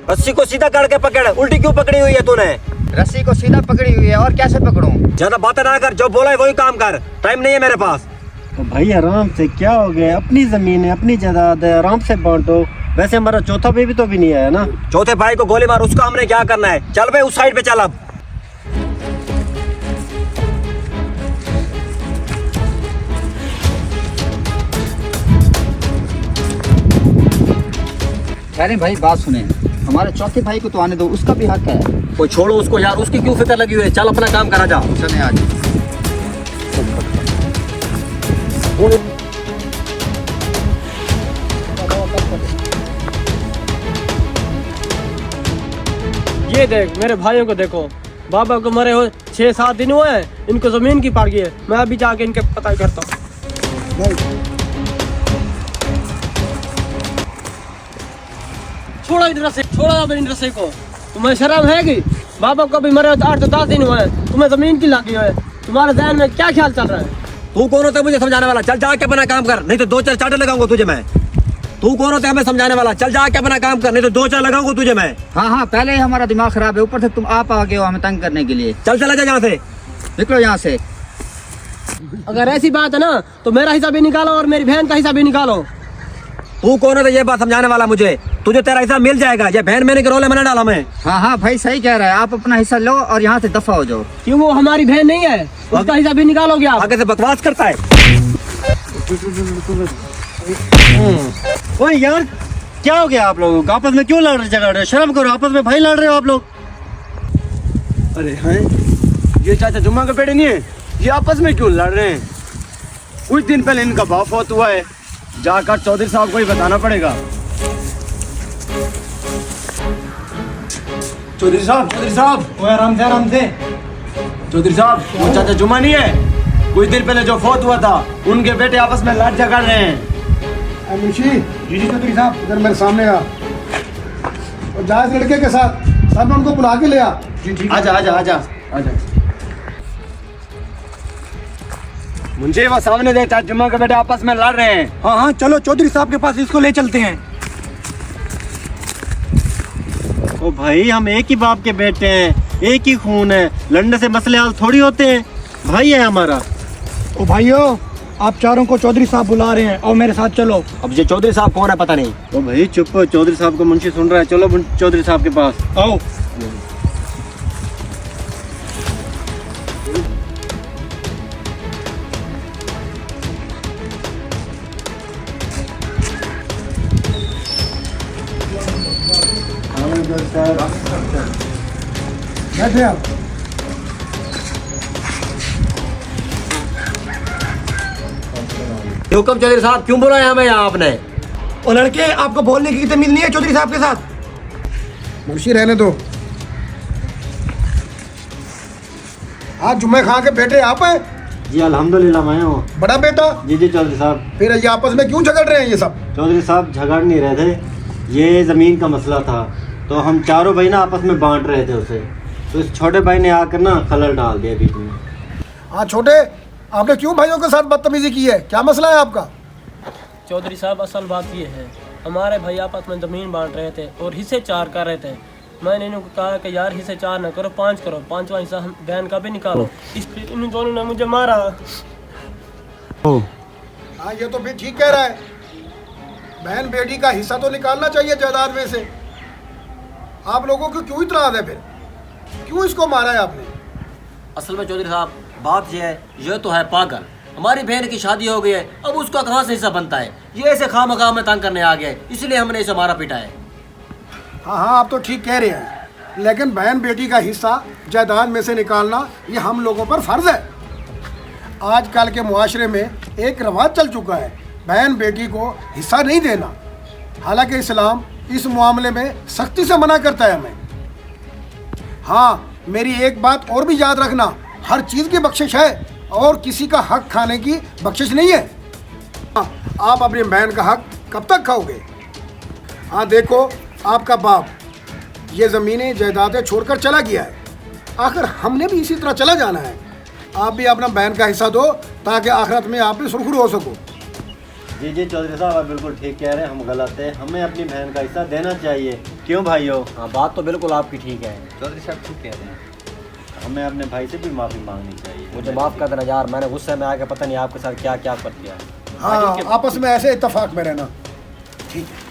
रस्सी को सीधा करके पकड़, उल्टी क्यों पकड़ी हुई है तूने? रस्सी को सीधा पकड़ी हुई है, और कैसे पकड़ूं? ज्यादा बातें ना कर, जो बोला है वही काम कर, टाइम नहीं है मेरे पास। तो भाई आराम से, क्या हो गया? अपनी जमीन है, अपनी जायदाद है, आराम से बांटो। वैसे हमारा चौथा बेबी तो भी नहीं आया ना। चौथे भाई को गोली मार, उसका हमने क्या करना है? चल भाई उस साइड पे चल। अब अरे भाई बात सुने, हमारे चौथे भाई को तो आने दो, उसका भी हक है। कोई छोड़ो उसको यार, उसकी क्यों फिक्र लगी हुई है? चल अपना काम करा जा। चले आज। ये देख मेरे भाइयों को, देखो बाबा को मरे हो 6-7 दिन हुए हैं, इनको जमीन की पड़ गई है। मैं अभी जाके इनके पता करता हूँ। छोड़ो इन रस्से, छोड़ो अब इन रस्से को। तुम्हें शर्म है कि बाबा को भी मरे हो 8 से 10 दिन हुए हैं, तुम्हें जमीन की लगी है। तुम्हारे ध्यान में क्या ख्याल चल रहा है? तू कौन होता है मुझे समझाने वाला? चल जाके अपना काम कर, नहीं तो 2-4 चाटे लगाऊंगा तुझे मैं। तू कौन होता है हमें समझाने वाला? चल जाके अपना काम कर, नहीं तो 2-4 लगाऊंगा तुझे मैं। हाँ, पहले ही हमारा दिमाग खराब है, ऊपर से तुम आप आ गए हो हमें तंग करने के लिए। चल चला जा यहाँ से, निकलो यहाँ से। अगर ऐसी बात है ना तो मेरा हिस्सा भी निकालो और मेरी बहन का हिस्सा भी निकालो। तू कौन होता है ये बात समझाने वाला मुझे? तुझे तेरा हिस्सा मिल जाएगा, ये बहन मैंने के रोले में ना डाला मैं। हाँ भाई सही कह रहा है, आप अपना हिस्सा लो और यहाँ से दफा हो जाओ। क्यों, वो हमारी बहन नहीं है? उसका हिस्सा भी निकालोगे आप? आगे से बकवास करता है। ओए यार, क्या हो गया आप लोगों को? आपस में क्यों लड़ रहे, झगड़ रहे? शर्म करो, आपस में भाई लड़ रहे हो आप लोग। अरे हैं, ये चाचा जुम्मा के बेटे नहीं है, ये आपस में क्यों लड़ रहे हैं? कुछ दिन पहले इनका भाव फौत हुआ है, जाकर चौधरी साहब को ही बताना पड़ेगा। चौधरी साहब, ओए आराम से। चौधरी साहब, वो चाचा जुम्मा नहीं है, कुछ दिन पहले जो फौत हुआ था, उनके बेटे आपस में लड़ झगड़ रहे हैं। मुंशी जी चौधरी साहब, इधर मेरे सामने आ, और जा इस लड़के के साथ, साथ में उनको बुला के ले आ। जी ठीक। आजा। मुझे वो सामने देख, चाचा जुम्मा के बेटे आपस में लड़ रहे हैं। हाँ चलो चौधरी साहब के पास इसको ले चलते हैं। ओ भाई, हम एक ही बाप के बेटे हैं, एक ही खून है, लड़ने से मसले हल थोड़ी होते हैं। भाई है हमारा। ओ भाइयों, आप चारों को चौधरी साहब बुला रहे हैं और मेरे साथ चलो। अब ये चौधरी साहब कौन है पता नहीं। ओ भाई चुप हो, चौधरी साहब को मुंशी सुन रहा है। चलो चौधरी साहब के पास आओ। बैठे आप। हुक्म चौधरी साहब, क्यों बुलाया हमें यहाँ आपने? ओ लड़के, आपको बोलने की तमीज नहीं है चौधरी साहब के साथ? मुंशी रहने दो। आज जुम्मे खां के बेटे आप हैं? जी अल्हम्दुलिल्लाह मैं हूँ। बड़ा बेटा? जी चौधरी साहब। फिर ये आपस में क्यों झगड़ रहे हैं ये सब? चौधरी साहब झगड़ नहीं रहे थे, ये ज़मीन का मसला था, तो हम चारों भाई ना आपस में बांट रहे थे उसे, तो इस छोटे भाई ने आकर ना खलल डाल दिया बीच में। हाँ छोटे, आपने क्यों भाइयों के साथ बदतमीजी की है? क्या मसला है आपका? चौधरी साहब, असल बात ये है, हमारे भाई आपस में ज़मीन बांट रहे थे और हिस्से 4 कर रहे थे। मैंने इनको कहा कि यार हिस्से 4 न करो, 5 करो, 5वां हिस्सा हम बहन का भी निकालो। इसलिए इन दोनों ने मुझे मारा। हाँ ये तो फिर ठीक कह रहा है, बहन बेटी का हिस्सा तो निकालना चाहिए जायदाद में से। आप लोगों को क्यों इतराज है? फिर क्यों इसको मारा है आपने? असल में चौधरी साहब बात ये है, ये तो है पागल। हमारी बहन की शादी हो गई है, अब उसका कहाँ से हिस्सा बनता है? ये ऐसे खामखा में तंग करने आ गया है, इसलिए हमने इसे मारा पीटा है। हाँ आप तो ठीक कह रहे हैं, लेकिन बहन बेटी का हिस्सा जायदाद में से निकालना ये हम लोगों पर फर्ज है। आजकल के मुआशरे में एक रवाज चल चुका है बहन बेटी को हिस्सा नहीं देना। हालांकि इस्लाम इस मामले में सख्ती से मना करता है हमें। हाँ, मेरी एक बात और भी याद रखना, हर चीज़ की बख्शिश है और किसी का हक खाने की बख्शिश नहीं है। आप अपनी बहन का हक कब तक खाओगे? हाँ देखो, आपका बाप ये ज़मीनें जायदादें छोड़कर चला गया है, आखिर हमने भी इसी तरह चला जाना है। आप भी अपना बहन का हिस्सा दो ताकि आखिरत में आप भी सुरखुर हो सको। जी जी चौधरी साहब, आप बिल्कुल ठीक कह रहे हैं, हम गलत है, हमें अपनी बहन का हिस्सा देना चाहिए। क्यों भाइयों? हाँ, बात तो बिल्कुल आपकी ठीक है। चौधरी साहब ठीक कह रहे हैं। हमें अपने भाई से भी माफ़ी मांगनी चाहिए। मुझे माफ़ कर देना यार, मैंने गुस्से में आके पता नहीं आपके साथ क्या क्या कर दिया। हाँ, आपस में ऐसे इत्तेफाक में रहना। ठीक है।